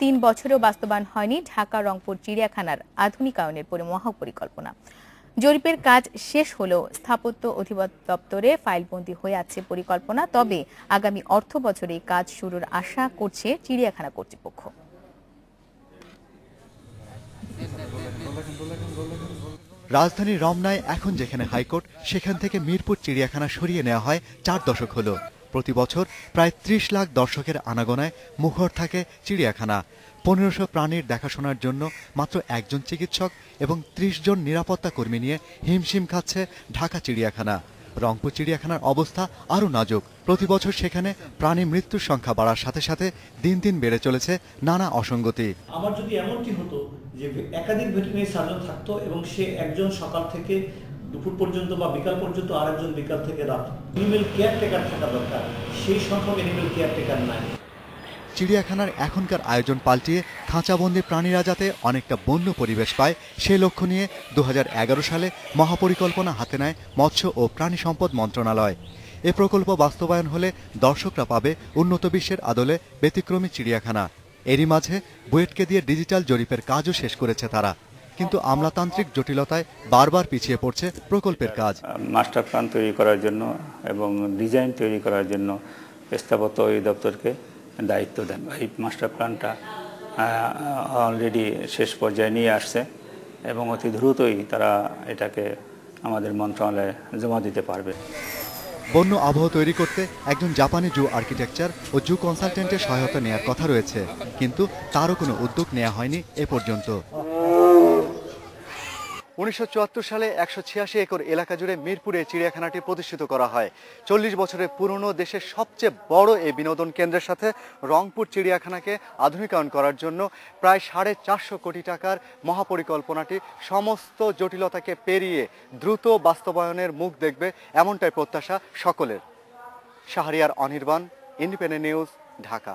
3 বছরেও বাস্তবায়ন হয়নি ঢাকা রংপুর চিড়িয়াখানার আধুনিকায়নের মহাপরিকল্পনা। জরিপের কাজ শেষ হলেও স্থাপত্য অধিদপ্তরে ফাইলবন্দী হয়ে আছে পরিকল্পনা। তবে আগামী অর্থ বছরে কাজ শুরুর আশা করছে চিড়িয়াখানা কর্তৃপক্ষ। রাজধানী রমনায় এখন যেখানে হাইকোর্ট, সেখান থেকে মিরপুর চিড়িয়াখানা সরিয়ে নেওয়া হয় 4 দশক হলো। প্রতি বছর প্রায় 30 লাখ দর্শকের আনাগোনায় মুখর থাকে চিড়িয়াখানা। 1500 প্রাণীর দেখাশোনার জন্য মাত্র একজন চিকিৎসক এবং 30 জন নিরাপত্তা কর্মী নিয়ে হিমশিম খাচ্ছে ঢাকা চিড়িয়াখানা। রংপুর চিড়িয়াখানার অবস্থা আরও নাজুক। প্রতি বছর সেখানে প্রাণী মৃত্যুর সংখ্যা বাড়ার সাথে সাথে দিন দিন বেড়ে চলেছে নানা অসঙ্গতি। আমার যদি এমনটি হতো যে একাধিক ভেটেরিনারি সার্জন থাকতো এবং সে একজন সকাল থেকে দুপুর পর্যন্ত বা বিকাল পর্যন্ত আরেকজন বিকাল থেকে রাত, অ্যানিমেল কেয়ারটেকার থাকা দরকার, সেই সংখ্যক অ্যানিমেল কেয়ারটেকার নাই। চিড়িয়াখানার এখনকার আয়োজন পাল্টিয়ে খাঁচাবন্দি প্রাণীরা যাতে অনেকটা বন্য পরিবেশ পায় সে লক্ষ্য নিয়ে 2011 সালে মহাপরিকল্পনা হাতে নেয় মৎস্য ও প্রাণী সম্পদ মন্ত্রণালয়। এ প্রকল্প বাস্তবায়ন হলে দর্শকরা পাবে উন্নত বিশ্বের আদলে ব্যতিক্রমী চিড়িয়াখানা। এরই মাঝে বুয়েটকে দিয়ে ডিজিটাল জরিপের কাজও শেষ করেছে তারা, কিন্তু আমলাতান্ত্রিক জটিলতায় বারবার পিছিয়ে পড়ছে প্রকল্পের কাজ। মাস্টার প্ল্যান তৈরি করার জন্য এবং ডিজাইন তৈরি করার জন্য স্থাপত্য অধিদপ্তরকে দায়িত্ব দেন। এই মাস্টার প্ল্যানটা অলরেডি শেষ পর্যায়ে নিয়ে আসছে এবং অতি দ্রুতই তারা এটাকে আমাদের মন্ত্রণালয়ে জমা দিতে পারবে। বন্য আবহ তৈরি করতে একজন জাপানি জু আর্কিটেকচার ও জু কনসালটেন্টের সহায়তা নেওয়ার কথা রয়েছে, কিন্তু তারও কোনো উদ্যোগ নেওয়া হয়নি এ পর্যন্ত। 1974 সালে 186 একর এলাকা জুড়ে মিরপুরে চিড়িয়াখানাটি প্রতিষ্ঠিত করা হয়। 40 বছরের পুরনো দেশের সবচেয়ে বড় এই বিনোদন কেন্দ্রের সাথে রংপুর চিড়িয়াখানাকে আধুনিকায়ন করার জন্য প্রায় 450 কোটি টাকার মহাপরিকল্পনাটি সমস্ত জটিলতাকে পেরিয়ে দ্রুত বাস্তবায়নের মুখ দেখবে, এমনটাই প্রত্যাশা সকলের। Shahriar Anirban, independent news, Dhaka.